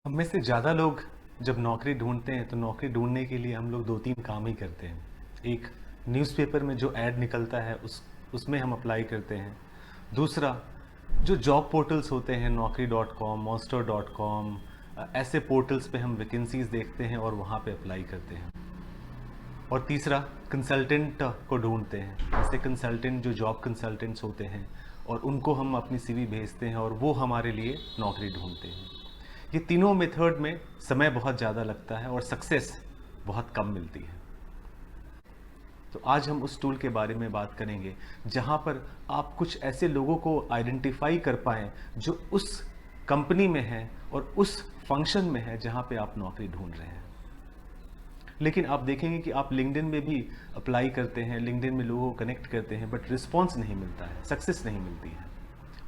हम में से ज़्यादा लोग जब नौकरी ढूंढते हैं तो नौकरी ढूंढने के लिए हम लोग दो तीन काम ही करते हैं। एक, न्यूज़पेपर में जो ऐड निकलता है उसमें हम अप्लाई करते हैं। दूसरा, जो जॉब पोर्टल्स होते हैं naukri.com, monster.com, ऐसे पोर्टल्स पे हम वैकेंसीज देखते हैं और वहाँ पे अप्लाई करते हैं। और तीसरा, कंसल्टेंट को ढूंढते हैं। ऐसे कंसल्टेंट जो जॉब कंसल्टेंट्स होते हैं और उनको हम अपनी सीवी भेजते हैं और वो हमारे लिए नौकरी ढूंढते हैं। ये तीनों मेथड में समय बहुत ज़्यादा लगता है और सक्सेस बहुत कम मिलती है। तो आज हम उस टूल के बारे में बात करेंगे जहां पर आप कुछ ऐसे लोगों को आइडेंटिफाई कर पाएं जो उस कंपनी में है और उस फंक्शन में है जहां पे आप नौकरी ढूंढ रहे हैं। लेकिन आप देखेंगे कि आप लिंक्डइन में भी अप्लाई करते हैं, लिंक्डइन में लोगों को कनेक्ट करते हैं, बट रिस्पॉन्स नहीं मिलता है, सक्सेस नहीं मिलती है।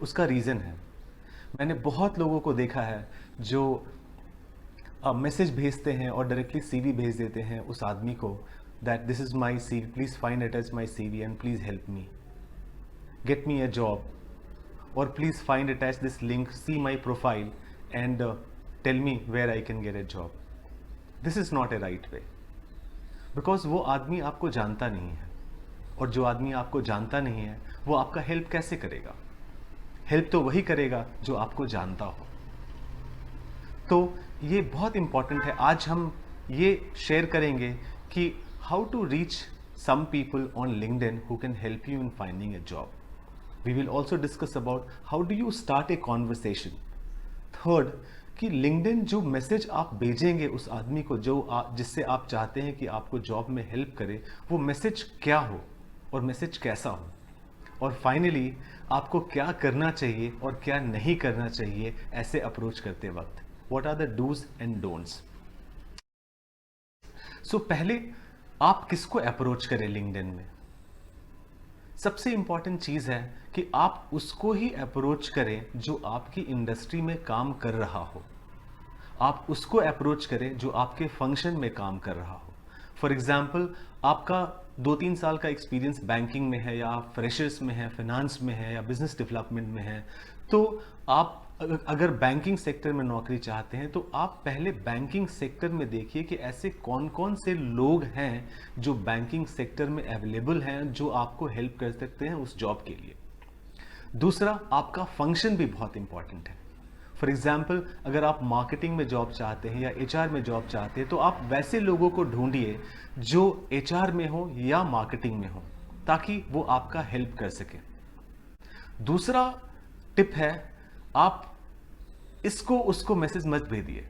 उसका रीज़न है, मैंने बहुत लोगों को देखा है जो मैसेज भेजते हैं और डायरेक्टली सीवी भेज देते हैं उस आदमी को, that this is my CV, please find attach my CV and please help me get me a job, और please find attach this link, see my profile and tell me where I can get a job. This is not a right way, because वो आदमी आपको जानता नहीं है, और जो आदमी आपको जानता नहीं है वो आपका हेल्प कैसे करेगा? हेल्प तो वही करेगा जो आपको जानता हो। तो ये बहुत इंपॉर्टेंट है। आज हम ये शेयर करेंगे कि how to reach some people on LinkedIn who can help you in finding a job. We will also discuss about how do you start a conversation. Third, कि लिंक्डइन जो मैसेज आप भेजेंगे उस आदमी को जो जिससे आप चाहते हैं कि आपको जॉब में हेल्प करे, वो मैसेज क्या हो और मैसेज कैसा हो। और फाइनली, आपको क्या करना चाहिए और क्या नहीं करना चाहिए ऐसे अप्रोच करते वक्त। What are the dos and don'ts. So पहले, आप किसको अप्रोच करें लिंक्डइन में? सबसे इंपॉर्टेंट चीज है कि आप उसको ही अप्रोच करें जो आपकी इंडस्ट्री में काम कर रहा हो। आप उसको अप्रोच करें जो आपके फंक्शन में काम कर रहा हो। फॉर एग्जाम्पल, आपका 2-3 साल का एक्सपीरियंस बैंकिंग में है, या आप फ्रेशर्स में है, फाइनेंस में है, या बिजनेस डेवलपमेंट में है, तो आप अगर बैंकिंग सेक्टर में नौकरी चाहते हैं तो आप पहले बैंकिंग सेक्टर में देखिए कि ऐसे कौन कौन से लोग हैं जो बैंकिंग सेक्टर में अवेलेबल हैं जो आपको हेल्प कर सकते हैं उस जॉब के लिए। दूसरा, आपका फंक्शन भी बहुत इंपॉर्टेंट है। फॉर एग्जाम्पल, अगर आप मार्केटिंग में जॉब चाहते हैं या एचआर में जॉब चाहते हैं तो आप वैसे लोगों को ढूंढिए जो एचआर में हो या मार्केटिंग में हो, ताकि वो आपका हेल्प कर सके। दूसरा टिप है, आप इसको उसको मैसेज मत भेजिए।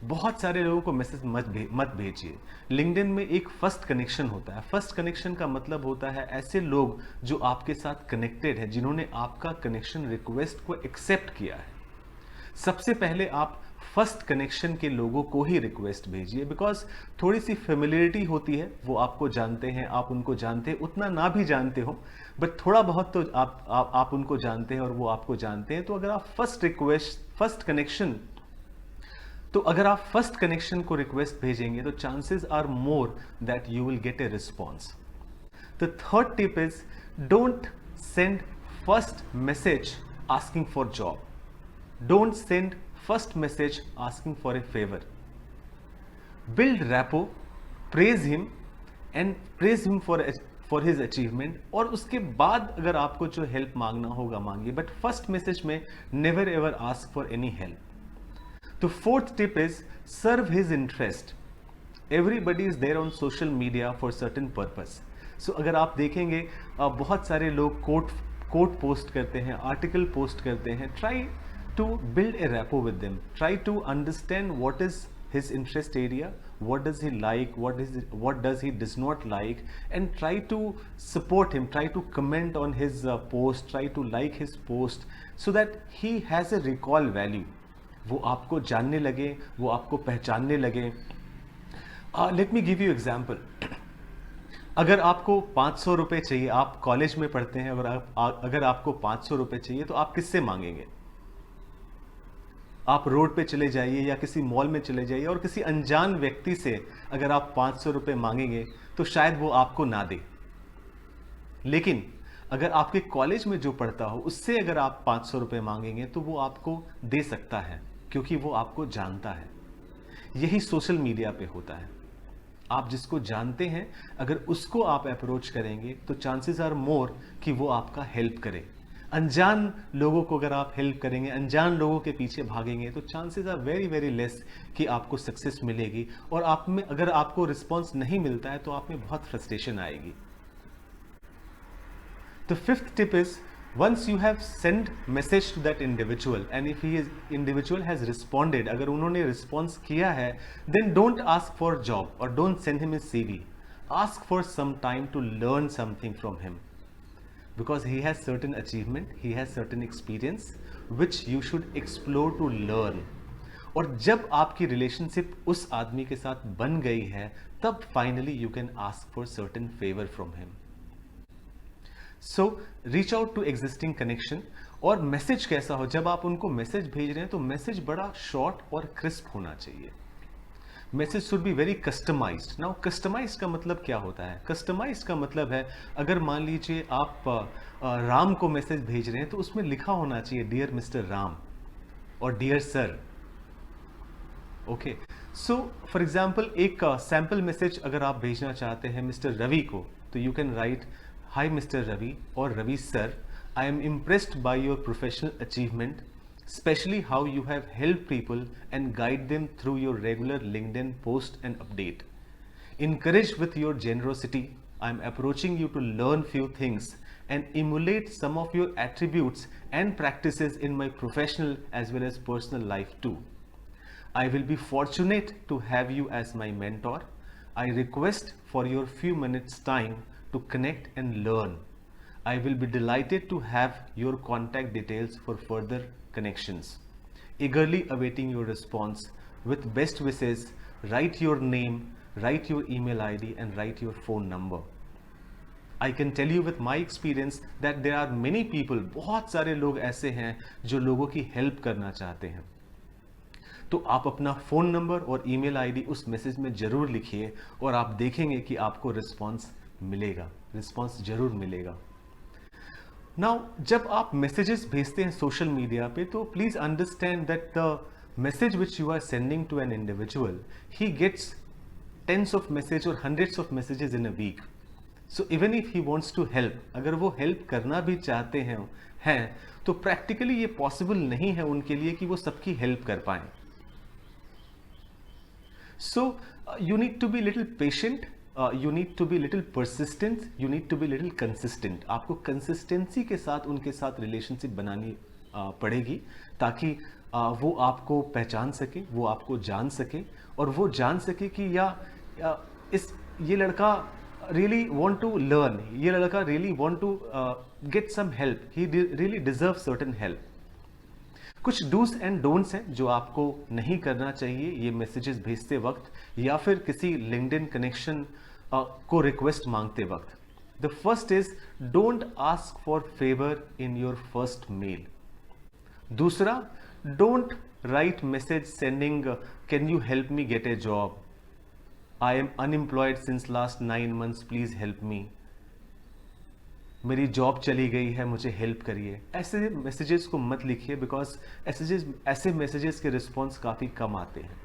बहुत सारे लोगों को मैसेज मत भेजिए। लिंक्डइन में एक फर्स्ट कनेक्शन होता है। फर्स्ट कनेक्शन का मतलब होता है ऐसे लोग जो आपके साथ कनेक्टेड है, जिन्होंने आपका कनेक्शन रिक्वेस्ट को एक्सेप्ट किया है। सबसे पहले आप फर्स्ट कनेक्शन के लोगों को ही रिक्वेस्ट भेजिए, बिकॉज थोड़ी सी फेमिलियरिटी होती है। वो आपको जानते हैं, आप उनको जानते हैं, उतना ना भी जानते हो बट थोड़ा बहुत तो आप उनको जानते हैं और वो आपको जानते हैं। तो अगर आप फर्स्ट कनेक्शन को रिक्वेस्ट भेजेंगे तो chances are more that you will get a response. The third tip is, don't send first message asking for job. Don't send first message asking for a favor. Build rapport, praise him for his achievement, और उसके बाद अगर आपको जो help मांगना होगा मांगिए, but first message में never ever ask for any help. तो fourth tip is, serve his interest. Everybody is there on social media for certain purpose. So अगर आप देखेंगे, बहुत सारे लोग कोट पोस्ट करते हैं, आर्टिकल पोस्ट करते हैं। Try to build a rapport with them. Try to understand what is his interest area, what does he like, what does he does not like, and try to support him. Try to comment on his post, try to like his post, so that he has a recall value. वो आपको जानने लगे, वो आपको पहचानने लगे। Let me give you example. अगर आपको 500 रुपये चाहिए, आप कॉलेज में पढ़ते हैं, अगर आपको 500 रुपये चाहिए तो आप किससे मांगेंगे? आप रोड पे चले जाइए या किसी मॉल में चले जाइए और किसी अनजान व्यक्ति से अगर आप 500 रुपये मांगेंगे तो शायद वो आपको ना दे। लेकिन अगर आपके कॉलेज में जो पढ़ता हो उससे अगर आप 500 रुपये मांगेंगे तो वो आपको दे सकता है। क्योंकि वो आपको जानता है। यही सोशल मीडिया पे होता है। आप जिसको जानते हैं, अगर उसको आप अप्रोच करेंगे तो चांसेस आर मोर कि वो आपका हेल्प करे। अनजान लोगों को अगर आप हेल्प करेंगे, अनजान लोगों के पीछे भागेंगे, तो chances are very very less कि आपको सक्सेस मिलेगी। और आप में अगर आपको रिस्पॉन्स नहीं मिलता है तो आप में बहुत फ्रस्ट्रेशन आएगी। The fifth tip is, once you have sent message to that individual and if individual has responded, अगर उन्होंने response किया है, then don't ask for job or don't send him his CV. Ask for some time to learn something from him because he has certain achievement, he has certain experience which you should explore to learn. और जब आपकी relationship उस आदमी के साथ बन गई है, तब finally you can ask for certain favour from him. So reach out to existing connection. और मैसेज कैसा हो, जब आप उनको मैसेज भेज रहे हैं तो मैसेज बड़ा शॉर्ट और क्रिस्प होना चाहिए। Message should be very customised. Now customised का मतलब क्या होता है? कस्टमाइज्ड का मतलब है, अगर मान लीजिए आप राम को मैसेज भेज रहे हैं तो उसमें लिखा होना चाहिए डियर मिस्टर राम और dear sir. Okay, so for example एक सैम्पल मैसेज अगर आप भेजना चाहते हैं मिस्टर रवि को, तो you can write, Hi Mr. Ravi or Ravi sir, I am impressed by your professional achievement, especially how you have helped people and guide them through your regular LinkedIn post and update. Encouraged with your generosity, I am approaching you to learn few things and emulate some of your attributes and practices in my professional as well as personal life too. I will be fortunate to have you as my mentor. I request for your few minutes time to connect and learn. I will be delighted to have your contact details for further connections. Eagerly awaiting your response. With best wishes, write your name, write your email ID and write your phone number. I can tell you with my experience that there are many people, बहुत सारे लोग ऐसे हैं जो लोगों की help करना चाहते हैं। तो आप अपना फ़ोन नंबर और ईमेल आईडी उस मैसेज में ज़रूर लिखिए और आप देखेंगे कि आपको रिस्पॉन्स मिलेगा, रिस्पॉन्स ज़रूर मिलेगा। नाउ जब आप मैसेजेस भेजते हैं सोशल मीडिया पे, तो please understand that the message which you are sending to an individual, he gets tens of message और hundreds of messages in a week. So even if he wants to help, अगर वो help करना भी चाहते हैं तो practically ये possible नहीं है उनके लिए कि वो सबकी हेल्प कर पाएं। So you need to be little patient, you need to be little persistent, you need to be little consistent. आपको कंसिस्टेंसी के साथ उनके साथ रिलेशनशिप बनानी पड़ेगी ताकि वो आपको पहचान सके, वो आपको जान सके और वो जान सके कि ये लड़का really want to learn, ये लड़का really want to get some help, he really deserves certain help. कुछ डूज एंड डोंट्स हैं जो आपको नहीं करना चाहिए ये मैसेजेस भेजते वक्त या फिर किसी लिंक्डइन कनेक्शन को रिक्वेस्ट मांगते वक्त। The first is, don't ask for favour in your first mail. दूसरा, don't write message sending can you help me get a job, I am unemployed since last 9 months, please help me, मेरी job चली गई है, मुझे help करिए। ऐसे messages को मत लिखिए बिकॉज ऐसे मैसेजेस के रिस्पॉन्स काफ़ी कम आते हैं।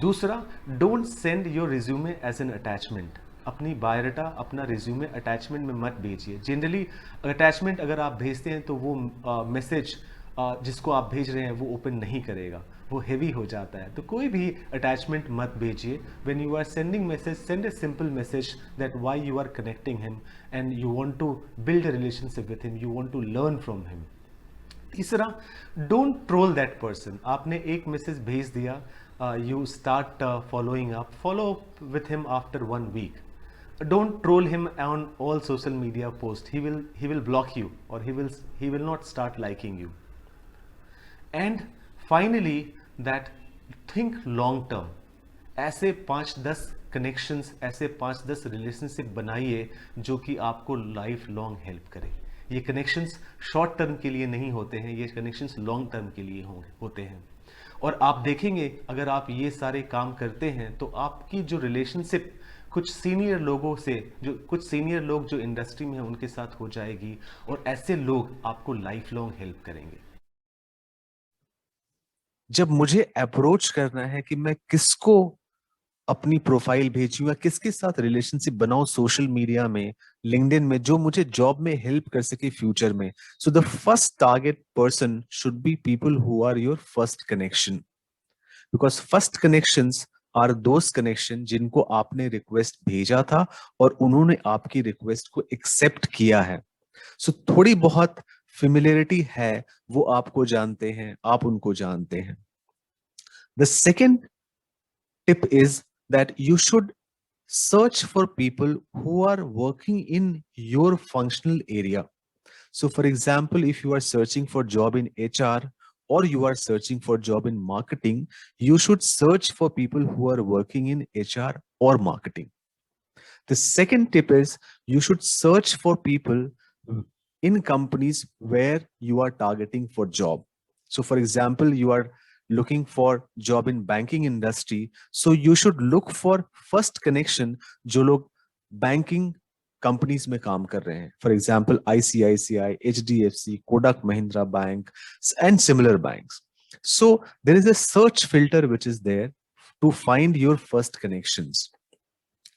दूसरा, don't send your resume as an attachment. अपनी बायोडाटा, अपना रिज्यूमे अटैचमेंट में मत भेजिए। जनरली अटैचमेंट अगर आप भेजते हैं तो वो मैसेज जिसको आप भेज रहे हैं वो ओपन नहीं करेगा, वो हेवी हो जाता है। तो कोई भी अटैचमेंट मत भेजिए। When you are sending message, send a simple message that why you are connecting him and you want to build a relationship with him, you want to learn from him. तीसरा, don't troll that person. आपने एक message भेज दिया, you start following up, follow up with him after 1 week. Don't troll him on all social media posts. He will block you or he will not start liking you. And finally, that think long term. ऐसे 5-10 connections, ऐसे 5-10 relationship बनाइए जो कि आपको life long help करे। ये connections short term के लिए नहीं होते हैं, ये कनेक्शंस लॉन्ग टर्म के लिए होते हैं। और आप देखेंगे अगर आप ये सारे काम करते हैं तो आपकी जो रिलेशनशिप कुछ सीनियर लोग जो इंडस्ट्री में हैं उनके साथ हो जाएगी और ऐसे लोग आपको लाइफ लॉन्ग हेल्प करेंगे। जब मुझे अप्रोच करना है कि मैं किसको अपनी प्रोफाइल भेजूं या किसके साथ रिलेशनशिप बनाऊं सोशल मीडिया में, लिंक्डइन में, जो मुझे जॉब में हेल्प कर सके फ्यूचर में, so the first target person should be people who are your first connection, because first connections are those connection जिनको आपने रिक्वेस्ट भेजा था और उन्होंने आपकी रिक्वेस्ट को एक्सेप्ट किया है। सो थोड़ी बहुत फेमिलियरिटी है, वो आपको जानते हैं, आप उनको जानते हैं। The second tip is that you should search for people who are working in your functional area. So for example, if you are searching for job in HR or you are searching for job in marketing, you should search for people who are working in HR or marketing. The second tip is you should search for people in companies where you are targeting for job. So for example, you are looking for job in banking industry, so you should look for first connection जो लोग banking companies में काम कर रहे हैं. For example, ICICI, HDFC, Kotak Mahindra Bank, and similar banks. So there is a search filter which is there to find your first connections.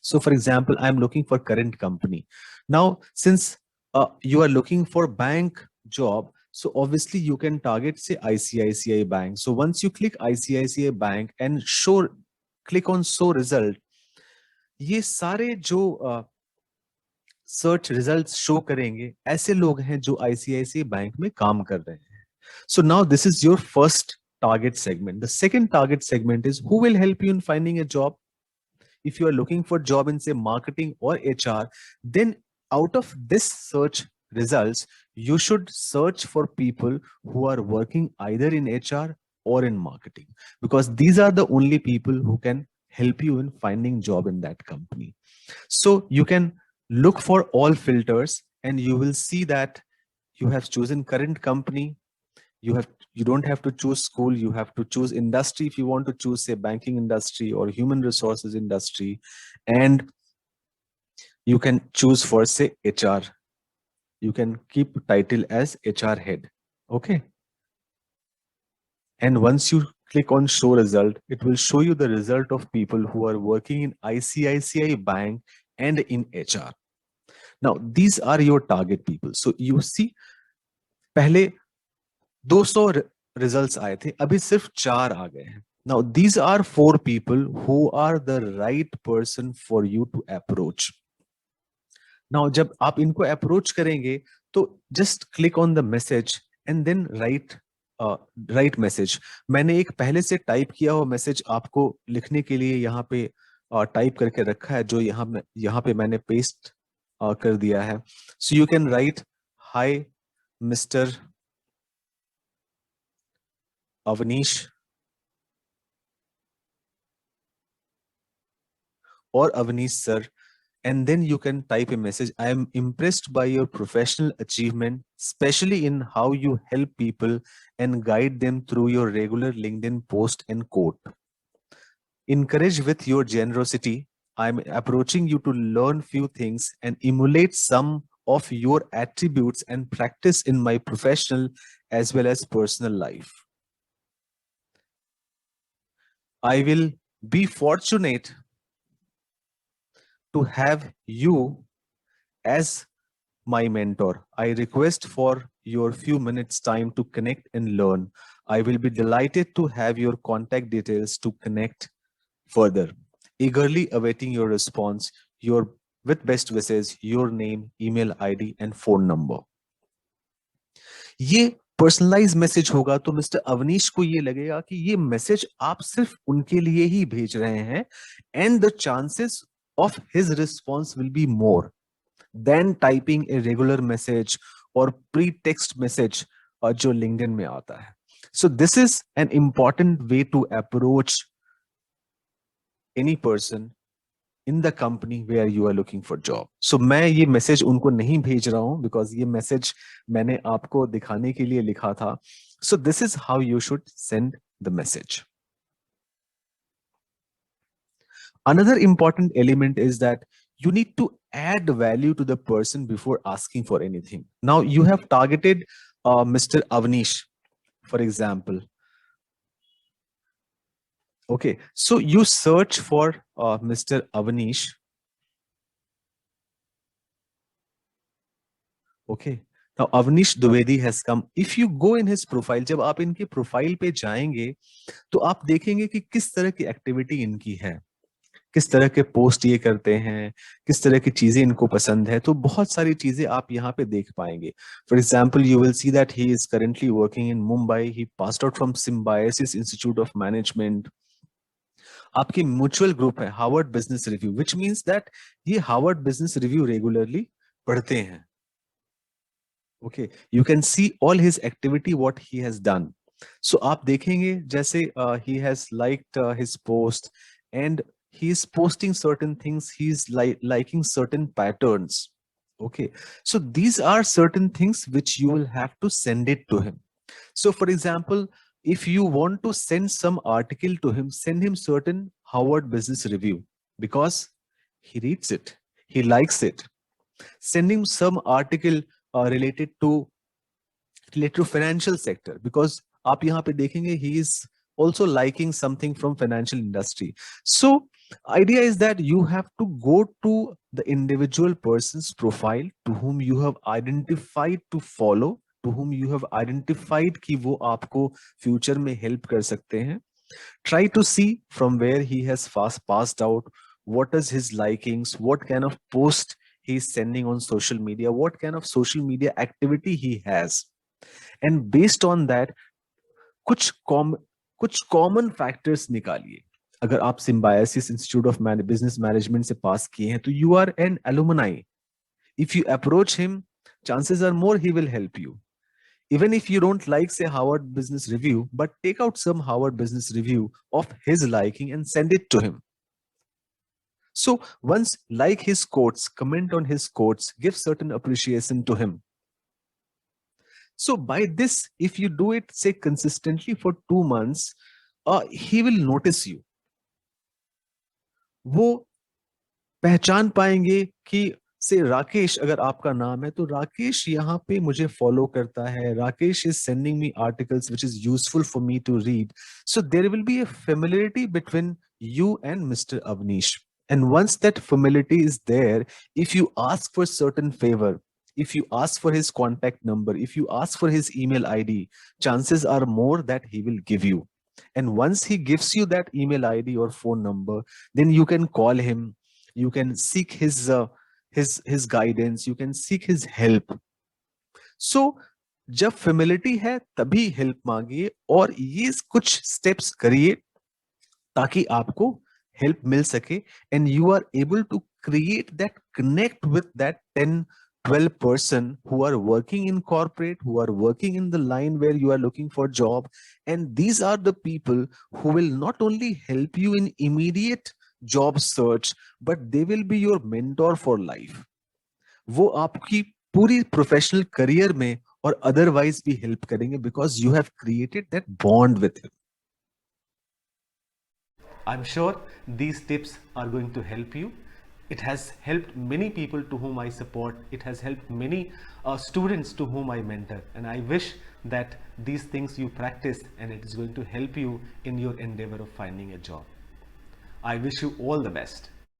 So for example, I'm looking for current company. Now, since you are looking for bank job, so obviously you can target say ICICI Bank. So once you click ICICI Bank and click on show result, ये सारे जो search results show करेंगे ऐसे लोग हैं जो ICICI bank में काम कर रहे हैं. So now this is your first target segment. The second target segment is who will help you in finding a job. If you are looking for job in say marketing or HR, then out of this search results, you should search for people who are working either in HR or in marketing, because these are the only people who can help you in finding job in that company. So you can look for all filters and you will see that you have chosen current company. You don't have to choose school, you have to choose industry. If you want to choose say banking industry or human resources industry, and you can choose for say HR, you can keep title as HR head. Okay, and once you click on show result, it will show you the result of people who are working in ICICI Bank and in HR. Now these are your target people. So you see, पहले 200 results आए थे, अभी सिर्फ 4 आ गए हैं. Now these are 4 people who are the right person for you to approach. Now जब आप इनको अप्रोच करेंगे तो just click on the message and then write message. मैंने एक पहले से टाइप किया हुआ मैसेज आपको लिखने के लिए यहाँ पे टाइप करके रखा है, जो यहाँ पे मैंने पेस्ट कर दिया है. So you can write, hi Mr. Avnish or Avnish sir, and then you can type a message. I am impressed by your professional achievement, especially in how you help people and guide them through your regular LinkedIn post and quote. Encouraged with your generosity, I am approaching you to learn few things and emulate some of your attributes and practice in my professional as well as personal life. I will be fortunate to have you as my mentor. I request for your few minutes time to connect and learn. I will be delighted to have your contact details to connect further. Eagerly awaiting your response. With best wishes, your name, email ID and phone number. ये personalise message होगा तो mister Awanish को ये लगेगा कि ये message आप सिर्फ उनके लिए ही भेज रहे हैं, and the chances of his response will be more than typing a regular message or pre-text message जो LinkedIn में आता है. So this is an important way to approach any person in the company where you are looking for job. So मैं ये message उनको नहीं भेज रहा हूं because ये मैसेज मैंने आपको दिखाने के लिए लिखा था. So this is how you should send the message. Another important element is that you need to add value to the person before asking for anything. Now you have targeted Mr. Avnish, for example. Okay, so you search for Mr. Avanish. Okay, now Avanish Dwivedi has come. If you go in his profile, जब आप इनके profile पे जाएंगे तो आप देखेंगे कि किस तरह की एक्टिविटी इनकी है, किस तरह के पोस्ट ये करते हैं, किस तरह की चीजें इनको पसंद है। तो बहुत सारी चीजें आप यहाँ पे देख पाएंगे। For example you will see that he is currently working in Mumbai, he passed out from Symbiosis Institute of Management. आपकी म्यूचुअल ग्रुप है Harvard Business Review, which means that ये हार्वर्ड बिजनेस रिव्यू रेगुलरली पढ़ते हैं। Okay, you can see all his activity what he has done. So आप देखेंगे जैसे he has liked his post and he is posting certain things, he is liking certain patterns. Okay, so these are certain things which you will have to send it to him. So for example, if you want to send some article to him, send him certain Harvard Business Review because he reads it, he likes it. Send him some article related to financial sector because आप यहाँ पे देखेंगे he is also liking something from financial industry. So idea is that you have to go to the individual person's profile to whom you have identified to follow, to whom you have identified कि वो आपको future में help कर सकते हैं. Try to see from where he has fast passed out, what is his likings, what kind of post he is sending on social media, what kind of social media activity he has. And based on that, कुछ common factors निकालिए। अगर आप Symbiosis Institute of Business Management से pass किए हैं तो you are an alumni. If you approach him, chances are more he will help you. Even if you don't like, say, Harvard Business Review, but take out some Harvard Business Review of his liking and send it to him. So once like his quotes, comment on his quotes, give certain appreciation to him. So by this, if you do it, say, consistently for 2 months, he will notice you. वो पहचान पाएंगे कि से राकेश अगर आपका नाम है तो राकेश यहाँ पे मुझे फॉलो करता है, Rakesh is sending me articles which is useful for me to read. So there will be a familiarity between you and mister Avnish. And once that familiarity is there, if you ask for certain favor, if you ask for his contact number, if you ask for his email ID, chances are more that he will give you. And once he gives you that email ID or phone number, then you can call him, you can seek his guidance, you can seek his help. So जब फेमिलिटी है तभी help मांगिए और ये कुछ steps करिए ताकि आपको help मिल सके and you are able to create that connect with that 10-12 person who are working in corporate, who are working in the line where you are looking for job, and these are the people who will not only help you in immediate job search but they will be your mentor for life. वो आपकी पूरी professional career में और otherwise भी help करेंगे because you have created that bond with him. I'm sure these tips are going to help you. It has helped many people to whom I support. It has helped many students to whom I mentor. And I wish that these things you practice and it is going to help you in your endeavor of finding a job. I wish you all the best.